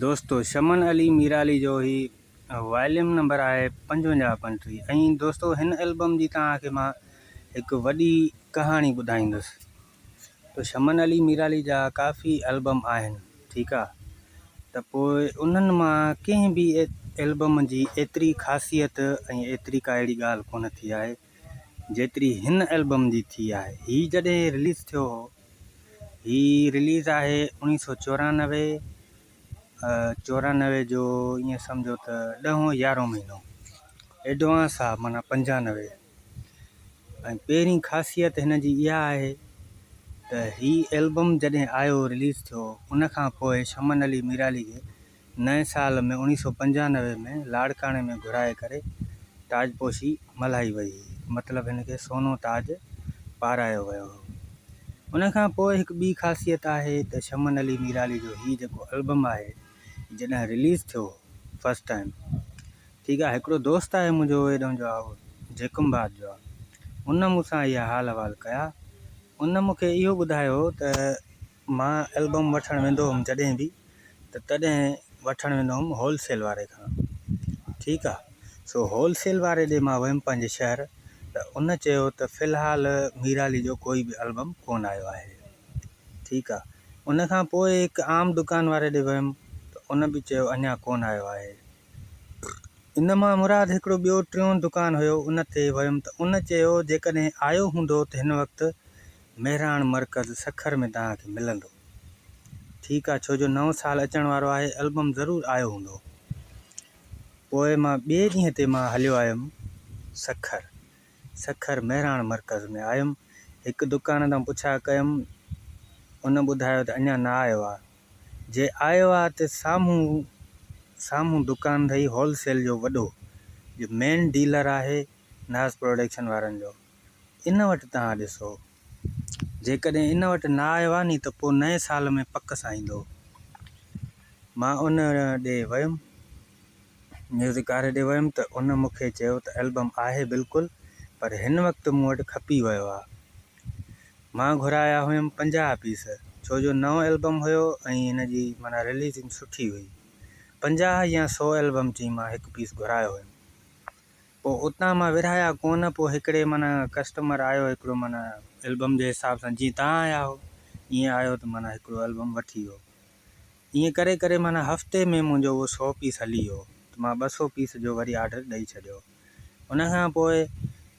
दोस्तों शमन अली मीराली जो ही वॉल्यूम नंबर आहे 55-35 ऐं दोस्तों हिन एल्बम जी तव्हांखे मां हिकु वॾी कहाणी ॿुधाईंदुसि। तो शमन अली मीराली जा काफ़ी एल्बम आहिनि, ठीकु आहे। त पोइ उन्हनि मां कंहिं बि एल्बम जी एतिरी ख़ासियत ऐं एतिरी का अहिड़ी ॻाल्हि कोन थी आहे जेतिरी हिन एल्बम जी थी आहे। हीअ जॾहिं रिलीज़ थियो हो, हीअ रिलीज़ आहे 1994 जो, ईअं सम्झो त 10-11 महीनो एडवांस आहे, माना 95। ऐं पहिरीं ख़ासियत हिन जी इहा आहे त हीअ एल्बम जॾहिं आयो रिलीज़ थियो, उन खां पोइ शमन अली मीराली खे नए साल में 1995 में लाड़काणे में घुराए करे ताजपोशी मल्हाई वई हुई, मतिलबु हिन खे सोनो ताज पारायो वियो हो। उन खां पोइ हिकु ॿी ख़ासियत आहे त शमन अली मीराली जो हीअ जेको एल्बम आहे जॾहिं रिलीज़ थियो फस्ट टाइम, ठीकु आहे, हिकिड़ो दोस्त आहे मुंहिंजो हेॾो जो आहे जेकुमबाद जो आहे, उन मूंसां इहा हाल अहिवाल कया। उन मूंखे इहो ॿुधायो त मां एल्बम वठणु वेंदो हुउमि जॾहिं बि, तॾहिं वठणु वेंदो हुउमि होलसेल वारे खां, ठीकु आहे। सो होलसेल वारे ॾे मां वियुमि पंहिंजे शहर, त उन चयो त फ़िलहालु मीराली जो कोई बि एल्बम कोन आयो आहे, ठीकु आहे। उन खां पोइ हिकु आम दुकान वारे ॾे वियुमि, त उन बि चयो अञा कोन आयो आहे। इन मां मुराद हिकिड़ो ॿियो टियों दुकान हुयो, उन ते वियुमि त उन चयो जेकॾहिं आयो हूंदो त हिन वक़्तु मेहराण मर्कज़ सखर में तव्हांखे मिलंदो, ठीकु आहे, छो जो नओं साल अचण वारो आहे, एल्बम ज़रूरु आयो हूंदो। पोइ मां ॿिए ॾींहं ते मां हलियो आयुमि सखर मेहराण मर्कज़ में आयुमि। हिकु दुकान तां पुछा कयुमि, उन ॿुधायो त अञा न आयो आहे। जे आयो आहे त साम्हूं दुकान अथई होलसेल जो वॾो, जो मेन डीलर आहे नाज़ प्रोडक्शन वारनि जो, इन वटि तव्हां ॾिसो। जेकॾहिं इन वटि न आयो आहे नी त पोइ नए साल में पक सां ईंदो। मां उन ॾे वियुमि, म्यूज़िक वारे ॾे वियुमि, त उन मूंखे चयो त एल्बम आहे बिल्कुलु, पर हिन वक़्तु मूं वटि खपी वियो आहे। मां घुराया हुयुमि 50 पीस, छो जो नओं एल्बम हुयो ऐं हिन जी माना रिलीज़िंग सुठी हुई। 50 या 100 एल्बम चई मां हिकु पीस घुरायो हुयुमि। पोइ उतां मां विरहाया कोन, पोइ हिकिड़े माना कस्टमर आयो हिकिड़ो, माना एल्बम जे हिसाब सां जीअं तव्हां आया हो ईअं आयो, त माना हिकिड़ो एल्बम वठी वियो। ईअं करे करे माना हफ़्ते में मुंहिंजो उहो 100 पीस हली वियो, त मां 200 पीस जो वरी ऑर्डर ॾेई छॾियो। उन खां पोइ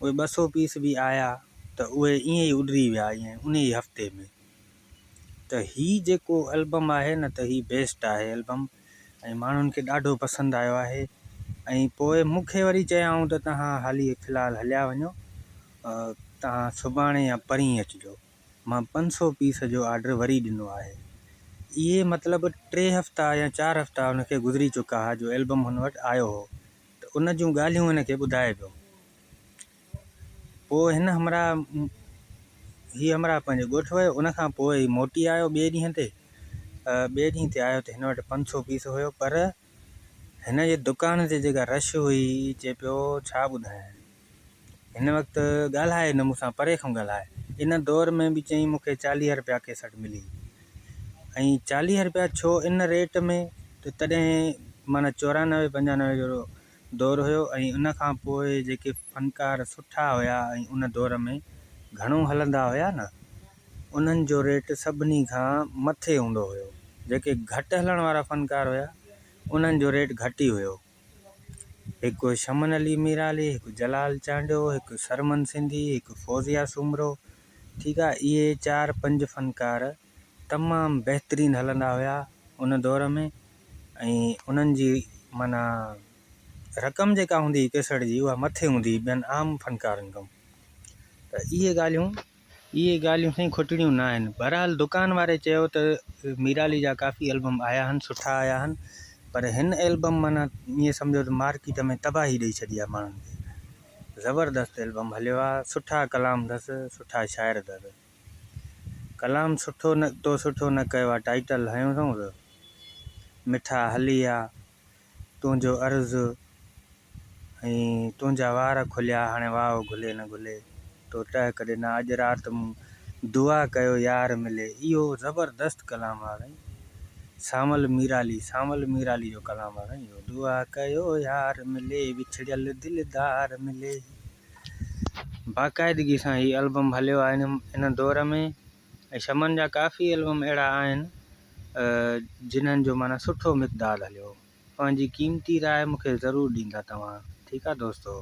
उहे 200 पीस बि आया, त उहे ईअं ई उॾरी विया, ईअं उन ई हफ़्ते में। त हीअ जेको एल्बम आहे न, त हीअ बेस्ट आहे एल्बम, ऐं माण्हुनि खे ॾाढो पसंदि आयो आहे। ऐं पोइ मूंखे वरी चयाऊं त तव्हां हाली फ़िलहालु हलिया वञो, तव्हां सुभाणे या परीं अचिजो। मां 500 पीस जो ऑर्डर वरी ॾिनो आहे। इहे मतिलबु 3 हफ़्ता या 4 हफ़्ता हुनखे गुज़री चुका हुआ जो एल्बम हुन वटि आयो हो, त उन जूं ॻाल्हियूं हिनखे ॿुधाए पियो। पोइ हीअ हमरा पंहिंजे ॻोठ वियो, उन खां पोइ मोटी आयो ॿिए ॾींहं ते आयो, त हिन वटि 500 पीस हुयो। पर हिन जे दुकान ते जेका रश हुई, चए पियो छा ॿुधायां, हिन वक़्तु ॻाल्हाए न मूंसां, परे खां ॻाल्हाए। इन दौर में बि चई मूंखे 40 रुपया केसट मिली, ऐं 40 रुपया छो इन रेट में, त तॾहिं माना 94-95 जो दौर हुयो। ऐं उन खां पोइ जेके फ़नकार सुठा हुया ऐं उन दौर में घणो हलंदा हुया न, उन्हनि जो रेट सभिनी खां मथे हूंदो हुयो। जेके घटि हलण वारा फ़नकार हुया, उन्हनि जो रेट घटि ई हुयो। हिकु शमन अली मीराली, हिकु जलाल चांडियो, हिकु सरमन सिंधी, हिकु फौज़िया सुमरो, ठीकु आहे। इहे 4-5 फ़नकार तमामु बहितरीनु हलंदा हुया उन दौर में, ऐं उन्हनि जी माना रक़म जेका हूंदी हुई केसट जी, उहा मथे हूंदी हुई ॿियनि आम फ़नकारनि खां। त इहे ॻाल्हियूं साईं खुटणियूं न आहिनि। बहरहाल दुकान वारे चयो त मीराली जा काफ़ी एल्बम आया आहिनि, सुठा आया आहिनि, पर हिन एल्बम माना ईअं सम्झो त मार्केट में तबाही ॾेई छॾी आहे माण्हुनि खे। ज़बरदस्त एल्बम हलियो आहे, सुठा कलाम अथसि, सुठा शाइर अथसि। कलाम सुठो न कयो आहे, टाइटल हयो अथऊं त मिठा हलिया, तुंहिंजो अर्ज़ु, ऐं तुंहिंजा वार खुलिया हाणे वाह घुले न घुले, तो टह करे न अॼु राति मूं दुआ कयो यार मिले। इहो ज़बरदस्त कलाम आहे, सामल मीराली जो कलाम आहे इहो। दुआ कयो यार मिले, विछड़ियल दिलदार मिले। बाक़ाइदगी सां हीउ एल्बम हलियो आहे इन दौर में। ऐं शमन जा काफ़ी एल्बम अहिड़ा आहिनि जिन्हनि जो माना सुठो मिक़दारु हलियो। पंहिंजी क़ीमती राय मूंखे ज़रूरु ॾींदा तव्हां। ठीकु आहे दोस्तो।